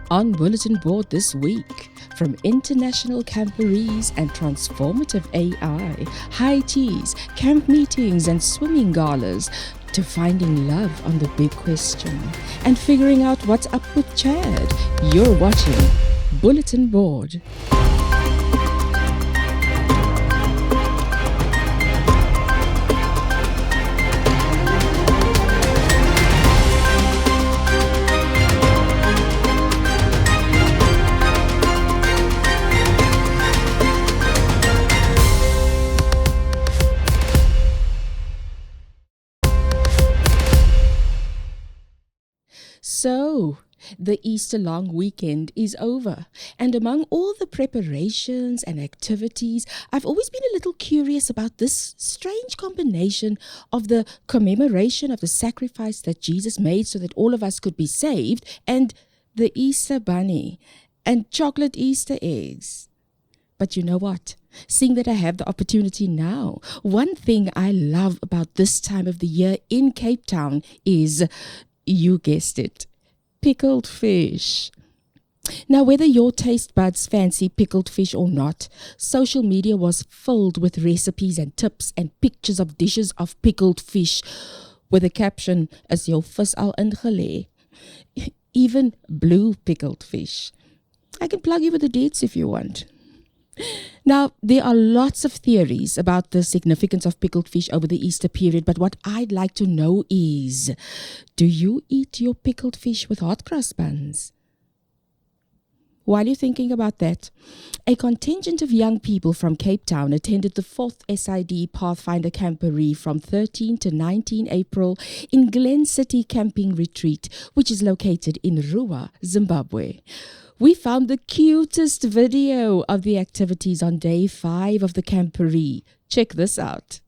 On Bulletin Board this week, from international camporees and transformative AI, high teas, camp meetings and swimming galas, to finding love on the big question and figuring out what's up with Chad. You're watching Bulletin Board. So, the Easter long weekend is over, and among all the preparations and activities, I've always been a little curious about this strange combination of the commemoration of the sacrifice that Jesus made so that all of us could be saved, and the Easter bunny and chocolate Easter eggs. But you know what? Seeing that I have the opportunity now, one thing I love about this time of the year in Cape Town is, you guessed it, pickled fish. Now, whether your taste buds fancy pickled fish or not, social media was filled with recipes and tips and pictures of dishes of pickled fish with a caption, "Is jou vis al ingelê?" Even blue pickled fish. I can plug you with the dates if you want. Now, there are lots of theories about the significance of pickled fish over the Easter period, but what I'd like to know is, do you eat your pickled fish with hot cross buns? While you're thinking about that, a contingent of young people from Cape Town attended the 4th SID Pathfinder camporee from 13 to 19 April in Glen City Camping Retreat, which is located in Ruwa, Zimbabwe. We found the cutest video of the activities on day 5 of the camporee. Check this out.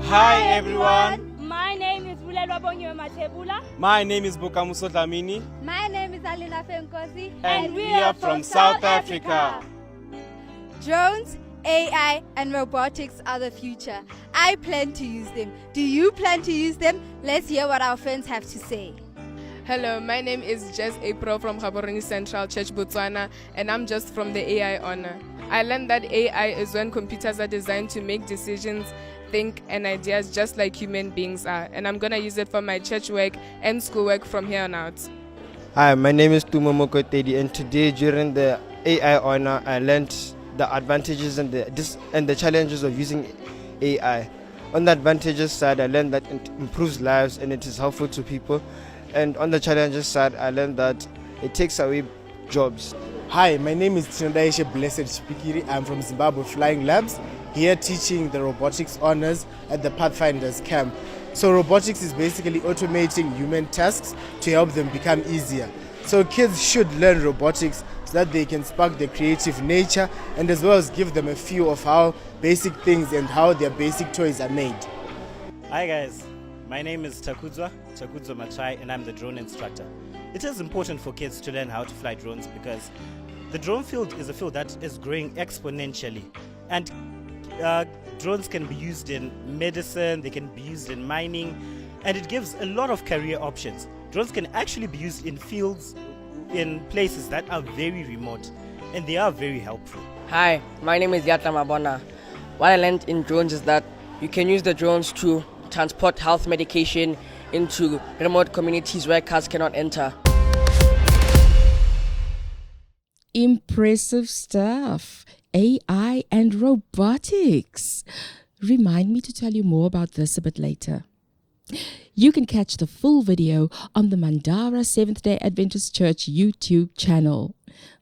Hi everyone. My name is Bulelwa Matebula. My name is Bokamuso Dlamini. My name is Alina Fenkosi. And we are from South Africa. Drones, AI and robotics are the future. I plan to use them. Do you plan to use them? Let's hear what our friends have to say. Hello, my name is Jess April from Gaborone Central Church, Botswana, and I'm just from the AI honor. I learned that AI is when computers are designed to make decisions, think, and ideas just like human beings are, and I'm going to use it for my church work and school work from here on out. Hi, my name is Tumomoko Tedi, and today during the AI honor, I learned the advantages and the challenges of using AI. On the advantages side, I learned that it improves lives and it is helpful to people. And on the challenges side, I learned that it takes away jobs. Hi, my name is Tinodaishe Blessed Chipikiri. I'm from Zimbabwe Flying Labs, here teaching the robotics honors at the Pathfinders camp. So robotics is basically automating human tasks to help them become easier. So kids should learn robotics so that they can spark their creative nature and as well as give them a feel of how basic things and how their basic toys are made. Hi guys, my name is Takudzwa Machai, and I'm the drone instructor. It is important for kids to learn how to fly drones because the drone field is a field that is growing exponentially, and drones can be used in medicine, they can be used in mining, and it gives a lot of career options. Drones can actually be used in fields, in places that are very remote, and they are very helpful. Hi, my name is Yatla Mabona. What I learned in drones is that you can use the drones to transport health medication into remote communities where cars cannot enter. Impressive stuff. AI and robotics. Remind me to tell you more about this a bit later. You can catch the full video on the Mandara Seventh-day Adventist Church YouTube channel.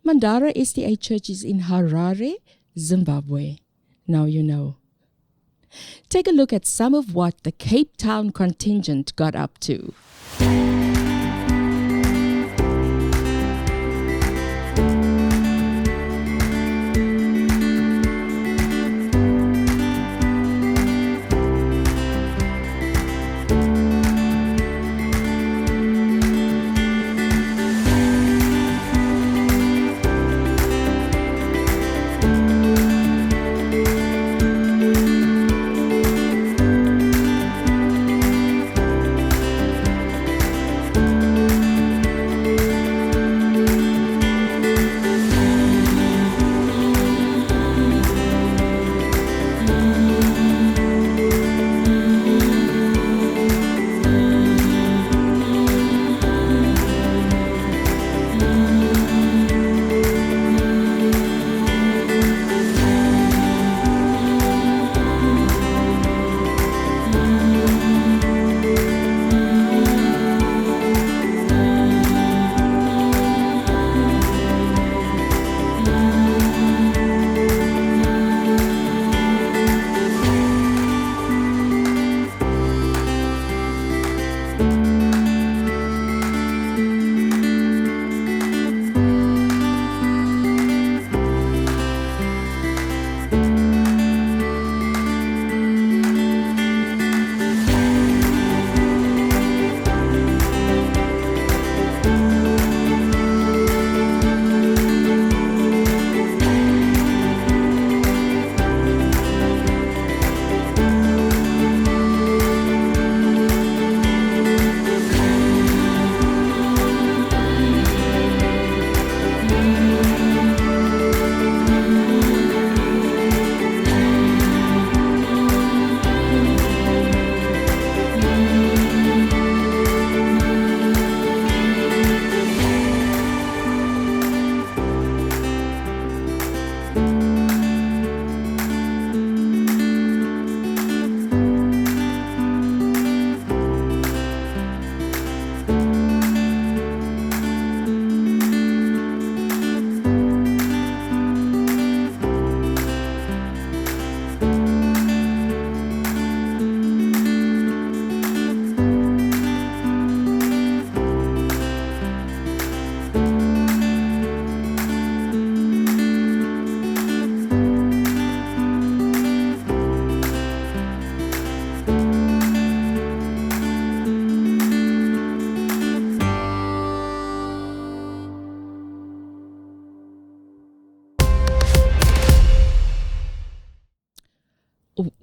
Mandara SDA Church is in Harare, Zimbabwe. Now you know. Take a look at some of what the Cape Town contingent got up to.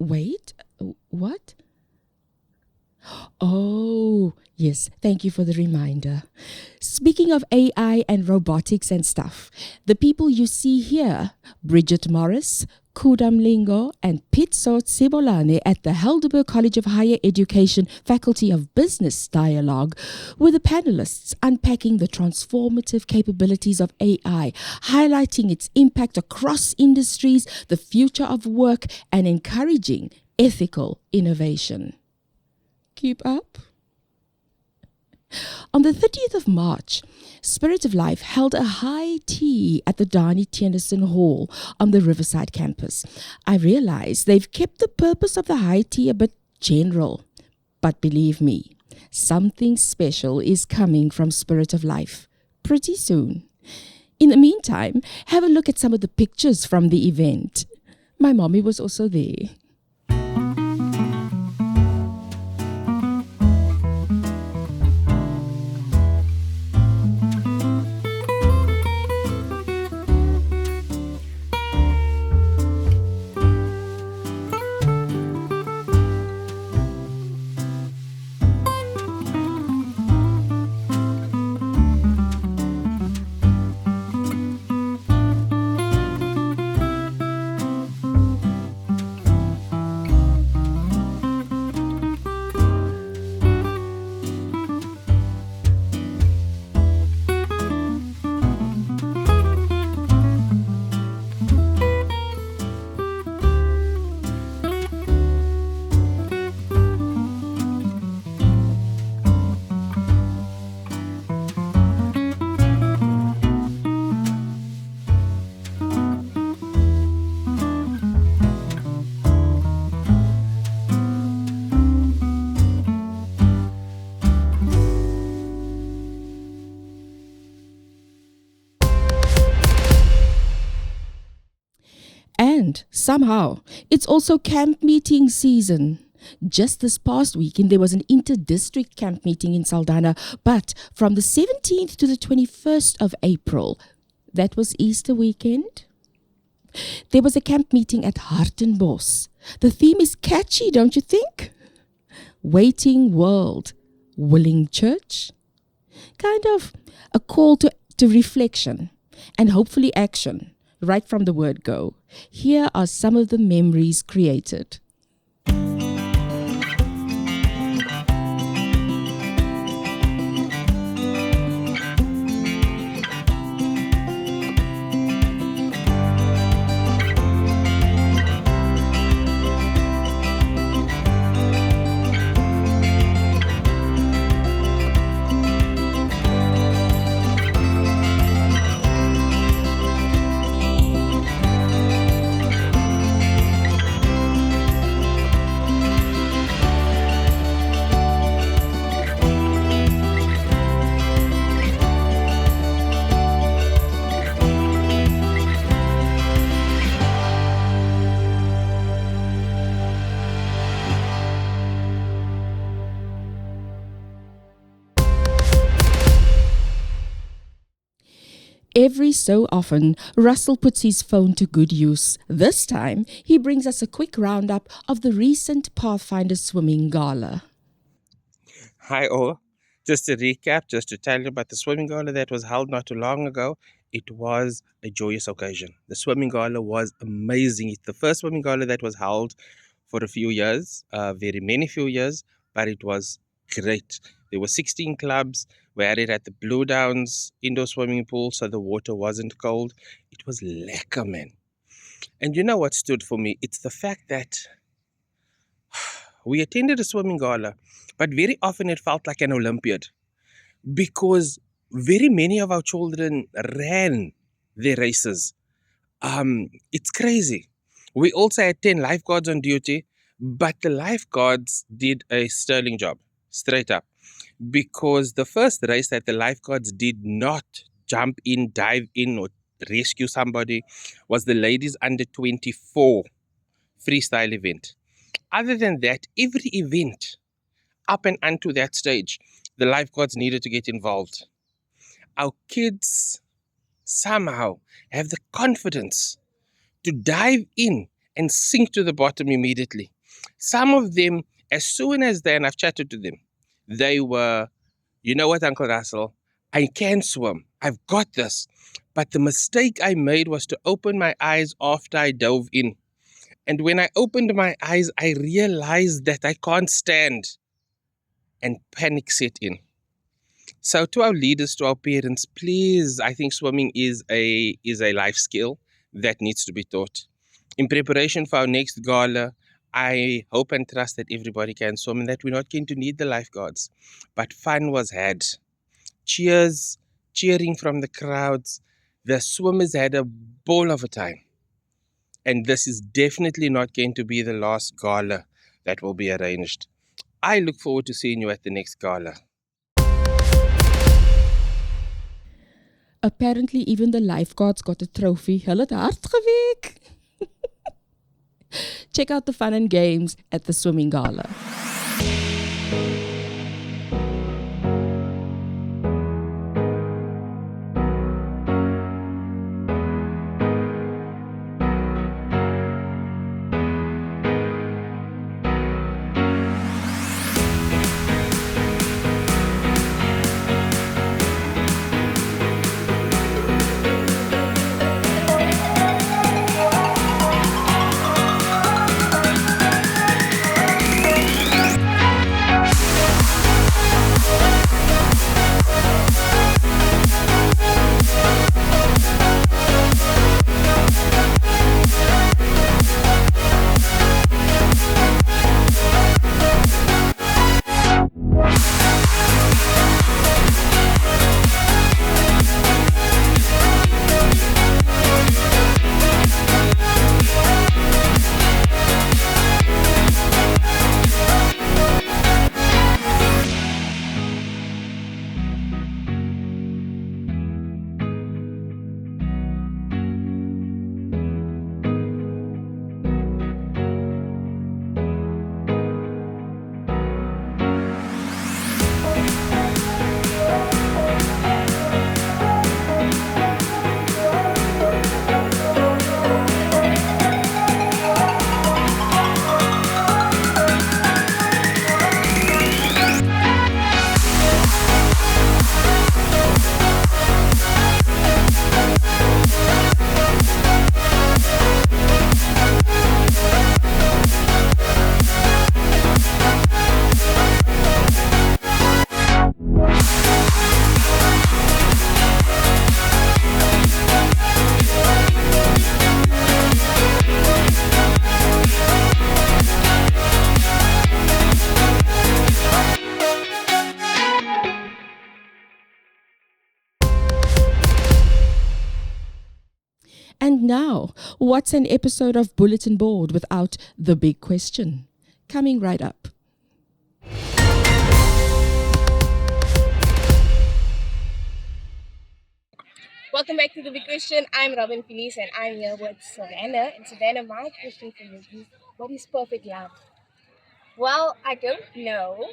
Wait, what? Oh, yes, thank you for the reminder. Speaking of AI and robotics and stuff, the people you see here, Bridget Morris, Kudam Lingo, and Pitsot Sibolane at the Helderberg College of Higher Education Faculty of Business Dialogue, were the panelists unpacking the transformative capabilities of AI, highlighting its impact across industries, the future of work, and encouraging ethical innovation. Keep up. On the 30th of March, Spirit of Life held a high tea at the Dani Tennyson Hall on the Riverside campus. I realize they've kept the purpose of the high tea a bit general, but believe me, something special is coming from Spirit of Life pretty soon. In the meantime, have a look at some of the pictures from the event. My mommy was also there. And somehow, it's also camp meeting season. Just this past weekend, there was an inter-district camp meeting in Saldanha, but from the 17th to the 21st of April, that was Easter weekend, there was a camp meeting at Hartenbos. The theme is catchy, don't you think? Waiting world, willing church. Kind of a call to reflection and hopefully action, right from the word go. Here are some of the memories created. Every so often, Russell puts his phone to good use. This time, he brings us a quick roundup of the recent Pathfinder swimming gala. Hi all. Just to recap, just to tell you about the swimming gala that was held not too long ago, it was a joyous occasion. The swimming gala was amazing. It's the first swimming gala that was held for a few years, very many few years, but it was great. There were 16 clubs. We had it at the Blue Downs indoor swimming pool, so the water wasn't cold. It was lekker, man. And you know what stood for me? It's the fact that we attended a swimming gala, but very often it felt like an Olympiad because very many of our children ran their races. It's crazy. We also had 10 lifeguards on duty, but the lifeguards did a sterling job, straight up. Because the first race that the lifeguards did not jump in, dive in, or rescue somebody was the ladies under 24 freestyle event. Other than that, every event up and onto that stage, the lifeguards needed to get involved. Our kids somehow have the confidence to dive in and sink to the bottom immediately. Some of them, as soon as they, and I've chatted to them, they were, you know what, Uncle Russell, I can swim. I've got this. But the mistake I made was to open my eyes after I dove in. And when I opened my eyes, I realized that I can't stand, and panic set in. So to our leaders, to our parents, please, I think swimming is a life skill that needs to be taught. In preparation for our next gala, I hope and trust that everybody can swim and that we're not going to need the lifeguards. But fun was had. Cheers, cheering from the crowds. The swimmers had a ball of a time. And this is definitely not going to be the last gala that will be arranged. I look forward to seeing you at the next gala. Apparently, even the lifeguards got a trophy. Hulle het hard gewerk. Check out the fun and games at the swimming gala. And now, what's an episode of Bulletin Board without the big question? Coming right up. Welcome back to The Big Question. I'm Robin Felice and I'm here with Savannah. And Savannah, my question for you is, what is perfect love? Well, I don't know.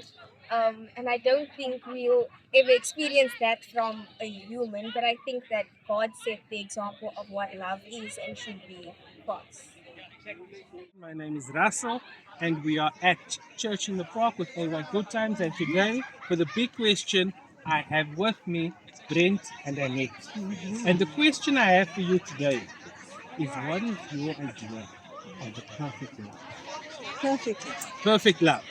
And I don't think we'll ever experience that from a human, but I think that God set the example of what love is and should be for us. My name is Russell, and we are at Church in the Park with A1 Good Times. And today, for the big question, I have with me Brent and Annette. And the question I have for you today is, what is your idea of the perfect love? Perfect love.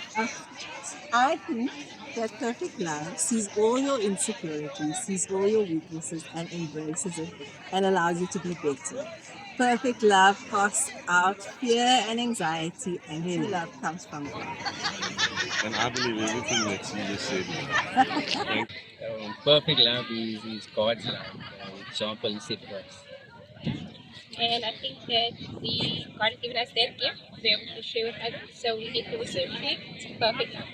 I think that perfect love sees all your insecurities, sees all your weaknesses, and embraces it and allows you to be better. Perfect love casts out fear and anxiety, and true love comes from God. And I believe everything that you just said. Perfect love is God's love, example He set for us. And I think that God has given us that gift to be able to share with others, so we get to reciprocate. It's perfect love.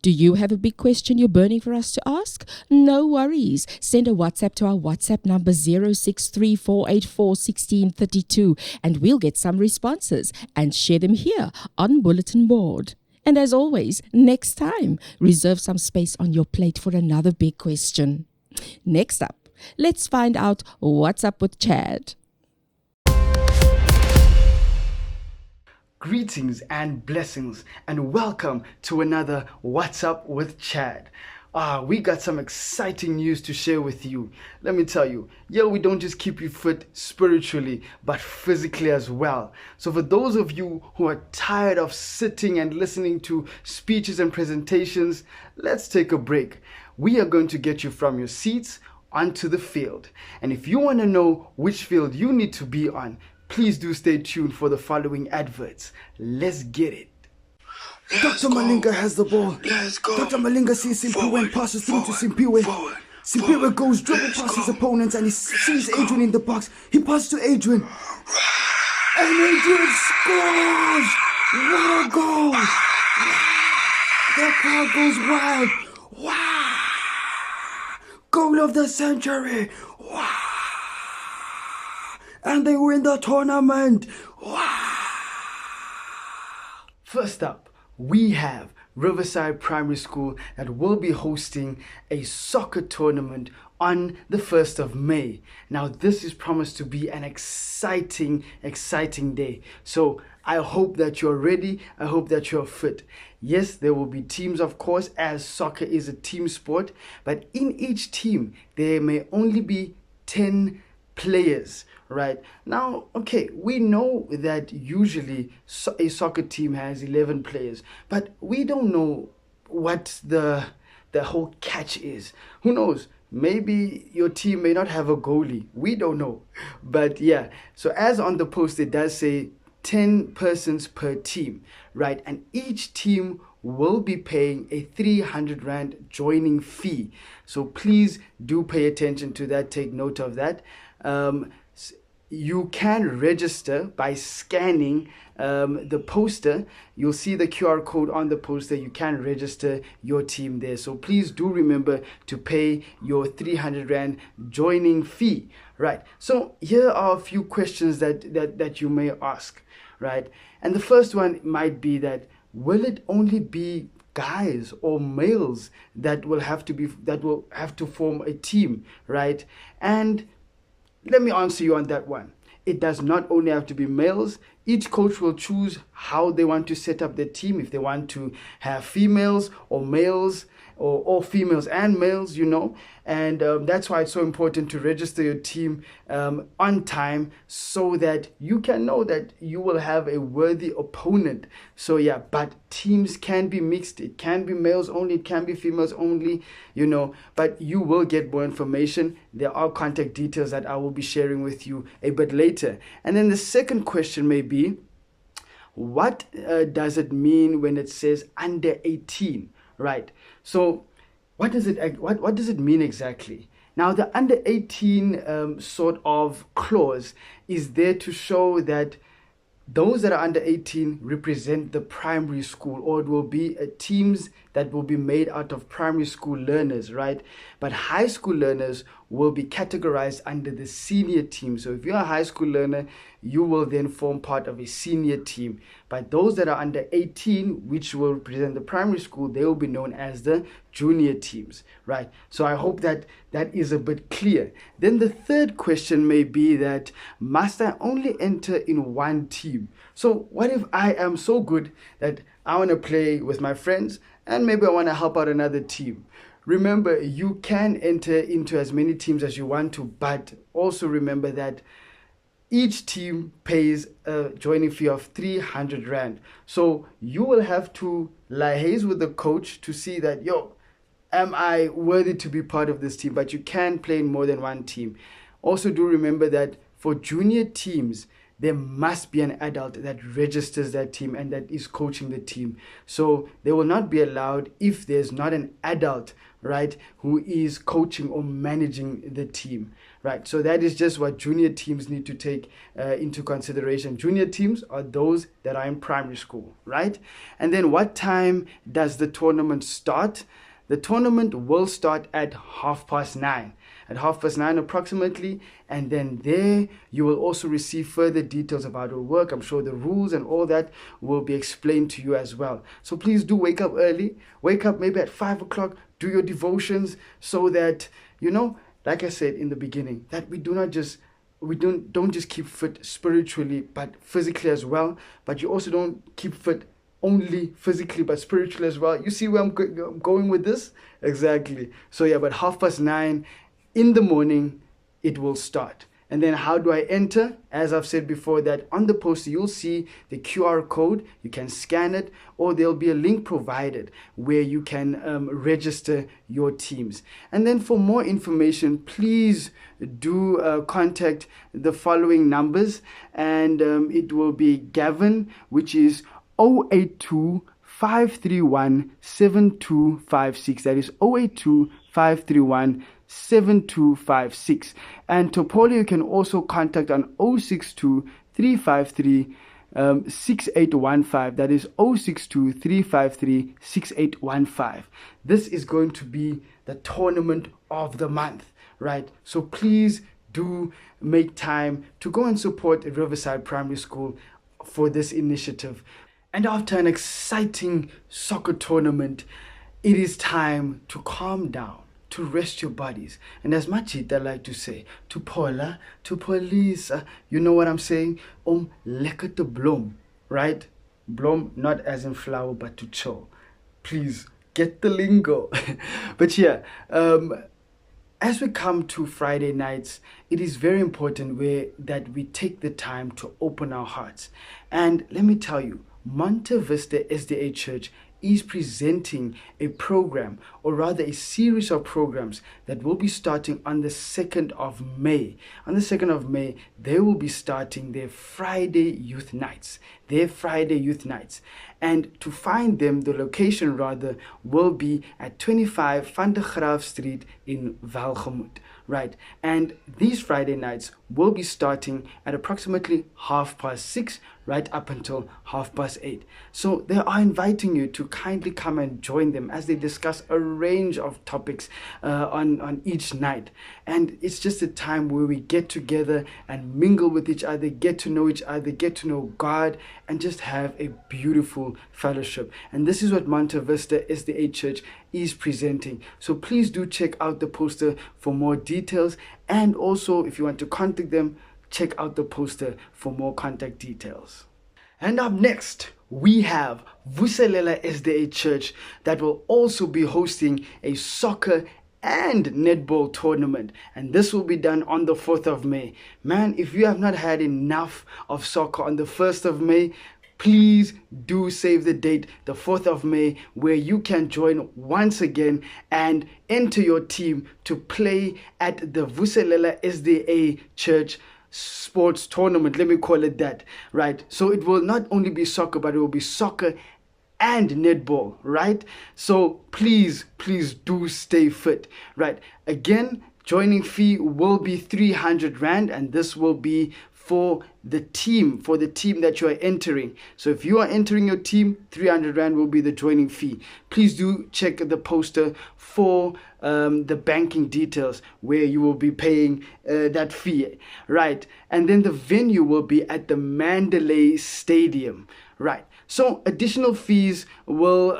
Do you have a big question you're burning for us to ask? No worries. Send a WhatsApp to our WhatsApp number 0634841632 and we'll get some responses and share them here on Bulletin Board. And as always, next time, reserve some space on your plate for another big question. Next up, let's find out what's up with Chad. Greetings and blessings, and welcome to another What's Up with Chad. We got some exciting news to share with you. Let me tell you, we don't just keep you fit spiritually, but physically as well. So for those of you who are tired of sitting and listening to speeches and presentations, let's take a break. We are going to get you from your seats onto the field. And if you want to know which field you need to be on, please do stay tuned for the following adverts. Let's get it. Dr. Malinga has the ball. Dr. Malinga sees Simpiwe and passes through to Simpiwe. Simpiwe goes dribble past his opponents and he sees Adrian in the box. He passes to Adrian. And Adrian scores! What a goal! The crowd goes wild. Wow! Goal of the century! Wow! And they win the tournament! Wow! First up, we have Riverside Primary School that will be hosting a soccer tournament on the 1st of May. Now, this is promised to be an exciting day. So I hope that you're ready. I hope that you're fit. Yes, there will be teams, of course, as soccer is a team sport. But in each team, there may only be 10 players. Right now, okay, we know that usually a soccer team has 11 players, but we don't know what the whole catch is. Who knows? Maybe your team may not have a goalie. We don't know. But yeah, so as on the post, it does say 10 persons per team, right? And each team will be paying a 300 Rand joining fee. So please do pay attention to that. Take note of that. You can register by scanning the poster. You'll see the QR code on the poster. You can register your team there. So please do remember to pay your 300 Rand joining fee. Right. So here are a few questions that you may ask. Right. And the first one might be that, will it only be guys or males that will have to form a team? Right. And let me answer you on that one. It does not only have to be males. Each coach will choose how they want to set up their team. If they want to have females or males or females and males, and that's why it's so important to register your team on time so that you can know that you will have a worthy opponent. So yeah, but teams can be mixed. It can be males only, it can be females only, but you will get more information. There are contact details that I will be sharing with you a bit later. And then the second question may be, what does it mean when it says under 18? Right. So what does it mean exactly? Now, the under 18 sort of clause is there to show that those that are under 18 represent the primary school, or it will be teams that will be made out of primary school learners, right? But high school learners will be categorized under the senior team. So if you're a high school learner, you will then form part of a senior team. But those that are under 18, which will represent the primary school, they will be known as the junior teams, right? So I hope that is a bit clear. Then the third question may be that, must I only enter in one team? So what if I am so good that I want to play with my friends and maybe I want to help out another team? Remember, you can enter into as many teams as you want to, but also remember that each team pays a joining fee of 300 Rand. So you will have to liaise with the coach to see that, am I worthy to be part of this team? But you can play in more than one team. Also do remember that for junior teams, there must be an adult that registers that team and that is coaching the team. So they will not be allowed if there's not an adult, right, who is coaching or managing the team, right? So that is just what junior teams need to take into consideration. Junior teams are those that are in primary school, right? And then what time does the tournament start? The tournament will start at 9:30. At 9:30 approximately, and then there you will also receive further details about your work. I'm sure the rules and all that will be explained to you as well. So please do wake up early. Wake up maybe at 5 o'clock. Do your devotions so that, like I said in the beginning, that we do not just we don't just keep fit spiritually but physically as well, but you also don't keep fit only physically but spiritually as well. You see where I'm going with this? Exactly. So yeah, but 9:30 in the morning it will start. And then how do I enter? As I've said before, that on the poster you'll see the QR code. You can scan it, or there'll be a link provided where you can register your teams. And then for more information, please do contact the following numbers. And it will be Gavin, which is 082 531 7256. That is 082 531 7256. And Topoli you can also contact on 062 353 6815. That is 062 353 6815. This is going to be the tournament of the month, right? So please do make time to go and support Riverside Primary School for this initiative. And after an exciting soccer tournament, it is time to calm down, to rest your bodies. And as Machita like to say, to Paula, to police, you know what I'm saying? Lekker te blom, right? Blom, not as in flower, but to chill. Please, get the lingo. But yeah, as we come to Friday nights, it is very important that we take the time to open our hearts. And let me tell you, Monte Vista SDA Church is presenting a program, or rather a series of programs that will be starting on the 2nd of May. On the 2nd of May, they will be starting their Friday Youth Nights. And to find them, the location rather, will be at 25 Van der Graaf Street in Welgemoot. Right, and these Friday nights will be starting at approximately 6:30, right up until 8:30. So they are inviting you to kindly come and join them as they discuss a range of topics on each night. And it's just a time where we get together and mingle with each other, get to know each other, get to know God, and just have a beautiful fellowship. And this is what Monte Vista SDA Church is presenting. So please do check out the poster for more details, and also if you want to contact them, check out the poster for more contact details. And up next, we have Vuselela SDA Church that will also be hosting a soccer and netball tournament, and this will be done on the 4th of May. Man, if you have not had enough of soccer on the 1st of May, please do save the date, the 4th of May, where you can join once again and enter your team to play at the Vuselela SDA Church sports tournament. Let me call it that, right? So it will not only be soccer, but it will be soccer and netball, right? So please do stay fit, right? Again, joining fee will be 300 Rand, and this will be for the team that you are entering. So if you are entering your team, 300 Rand will be the joining fee. Please do check the poster for the banking details where you will be paying that fee, right? And then the venue will be at the Mandalay Stadium, right? So additional fees will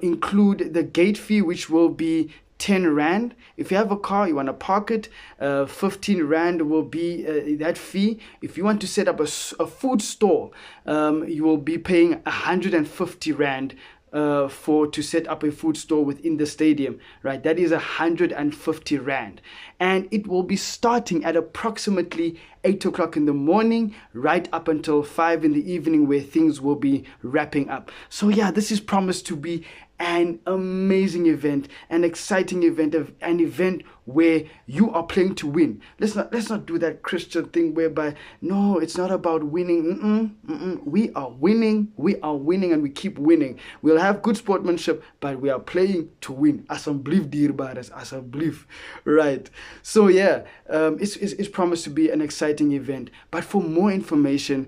include the gate fee, which will be 10 Rand. If you have a car, you want to park it, 15 Rand will be that fee. If you want to set up a food stall, you will be paying 150 Rand to set up a food store within the stadium, right? That is 150 Rand. And it will be starting at approximately 8 o'clock in the morning, right up until 5 in the evening, where things will be wrapping up. So yeah, this is promised to be an amazing event, an exciting event, an event where you are playing to win. Let's not do that Christian thing whereby, no, it's not about winning. We are winning, and we keep winning. We'll have good sportsmanship, but we are playing to win. Asseblief dierbares, asseblief, right? So yeah, it's promised to be an exciting event. But for more information,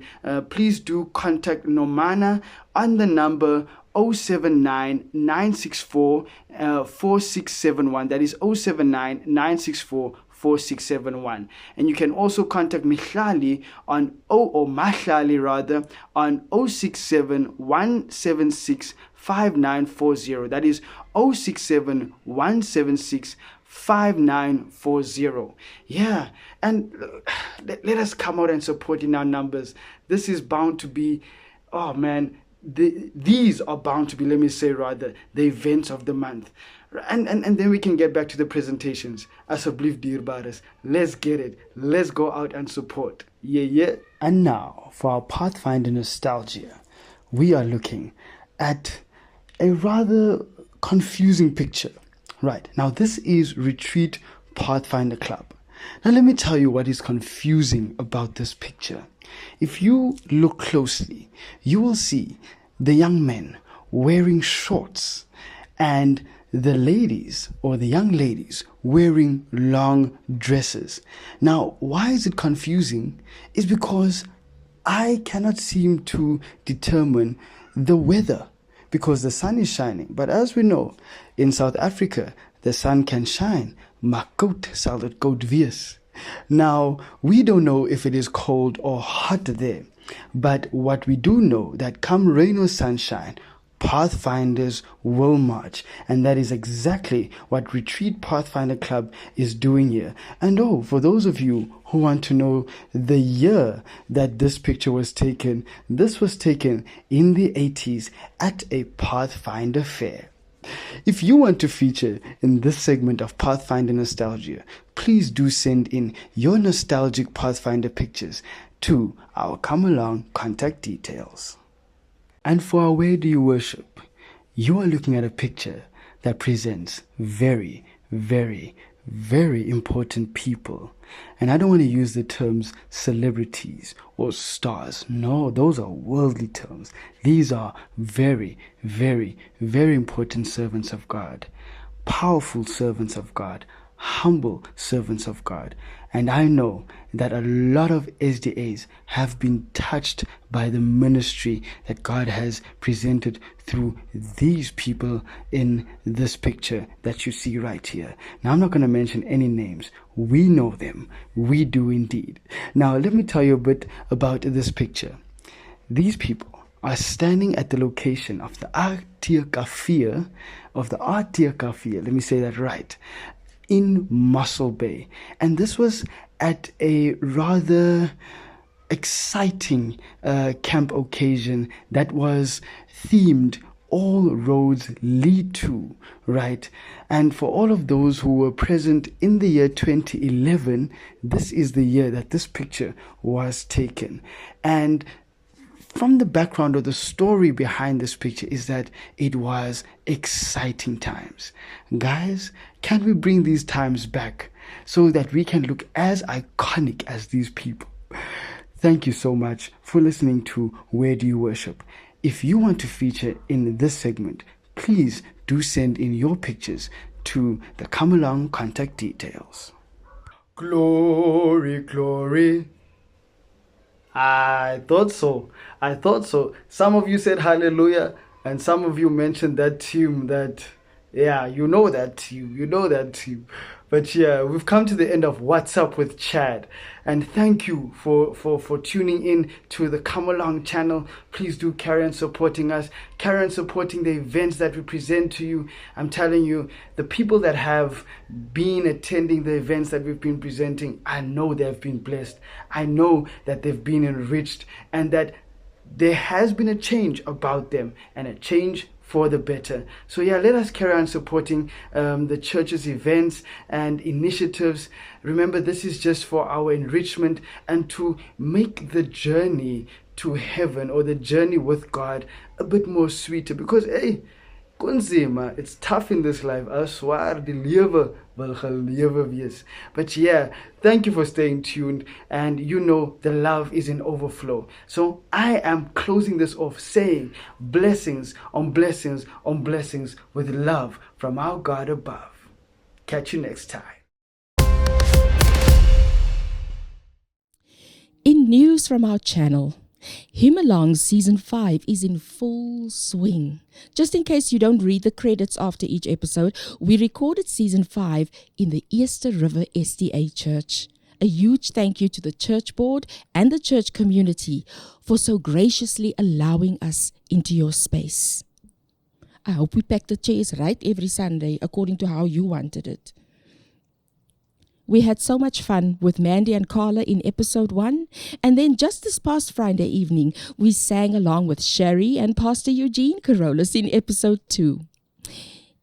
please do contact Nomana on the number 079 964 4671. That is 079 964 4671. And you can also contact Mihlali on Mahlali rather on 067 176 5940. That is 067 176 5940. Yeah, and let us come out and support in our numbers. This is bound to be, oh man, these are bound to be, let me say rather, the events of the month. And then we can get back to the presentations. Asseblief dierbares, let's get it. Let's go out and support. Yeah. And now for our Pathfinder nostalgia, we are looking at a rather confusing picture. Right, now this is Retreat Pathfinder Club. Now let me tell you what is confusing about this picture. If you look closely, you will see the young men wearing shorts and the ladies or the young ladies wearing long dresses. Now, why is it confusing? It's because I cannot seem to determine the weather because the sun is shining. But as we know, in South Africa, the sun can shine. Maar koud sal dit koud wees. Now, we don't know if it is cold or hot there. But what we do know that come rain or sunshine, Pathfinders will march. And that is exactly what Retreat Pathfinder Club is doing here. And for those of you who want to know the year that this picture was taken, this was taken in the 80s at a Pathfinder fair. If you want to feature in this segment of Pathfinder Nostalgia, please do send in your nostalgic Pathfinder pictures to our Come Along contact details. And for our Where Do You Worship, you are looking at a picture that presents very, very, very important people. And I don't want to use the terms celebrities or stars. No, those are worldly terms. These are very, very, very important servants of God, powerful servants of God, humble servants of God. And I know that a lot of SDAs have been touched by the ministry that God has presented through these people in this picture that you see right here. Now, I'm not going to mention any names. We know them. We do indeed. Now, let me tell you a bit about this picture. These people are standing at the location of the Arteerkafeer, let me say that right, in Mossel Bay. And this was at a rather exciting camp occasion that was themed All Roads Lead To, right? And for all of those who were present in the year 2011, this is the year that this picture was taken. And from the background or the story behind this picture is that it was exciting times. Guys, can we bring these times back so that we can look as iconic as these people? Thank you so much for listening to Where Do You Worship? If you want to feature in this segment, please do send in your pictures to the Come Along contact details. Glory, glory. I thought so. Some of you said hallelujah, and some of you mentioned that tune that, yeah, you know that tune. But yeah, we've come to the end of What's Up with Chad. And thank you for tuning in to the Come Along channel. Please do carry on supporting us. Carry on supporting the events that we present to you. I'm telling you, the people that have been attending the events that we've been presenting, I know they've been blessed. I know that they've been enriched and that there has been a change about them and a change for the better. So yeah, let us carry on supporting the church's events and initiatives. Remember, this is just for our enrichment and to make the journey to heaven or the journey with God a bit more sweeter, because kunzima, it's tough in this life. I swear die lewe wil gelewe wees. But yeah, thank you for staying tuned, and you know the love is in overflow. So I am closing this off saying blessings on blessings on blessings with love from our God above. Catch you next time. In news from our channel, Him Along Season 5 is in full swing. Just in case you don't read the credits after each episode, we recorded Season 5 in the Easter River SDA Church. A huge thank you to the church board and the church community for so graciously allowing us into your space. I hope we packed the chairs right every Sunday according to how you wanted it. We had so much fun with Mandy and Carla in episode 1, and then just this past Friday evening, we sang along with Sherry and Pastor Eugene Carolus in episode 2.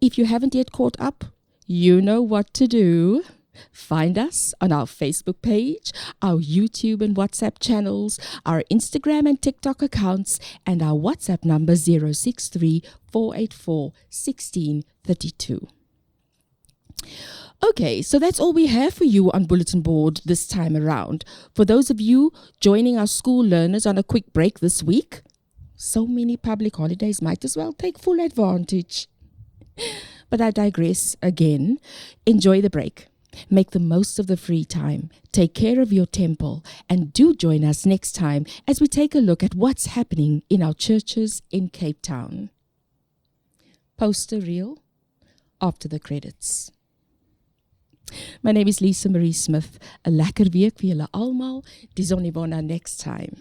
If you haven't yet caught up, you know what to do. Find us on our Facebook page, our YouTube and WhatsApp channels, our Instagram and TikTok accounts, and our WhatsApp number 063 484 1632. Okay, so that's all we have for you on Bulletin Board this time around. For those of you joining our school learners on a quick break this week, so many public holidays, might as well take full advantage. But I digress again. Enjoy the break. Make the most of the free time. Take care of your temple, and do join us next time as we take a look at what's happening in our churches in Cape Town. Poster reel after the credits. My name is Lisa Marie Smith. 'n lekker week vir julle almal. Dis onibona next time.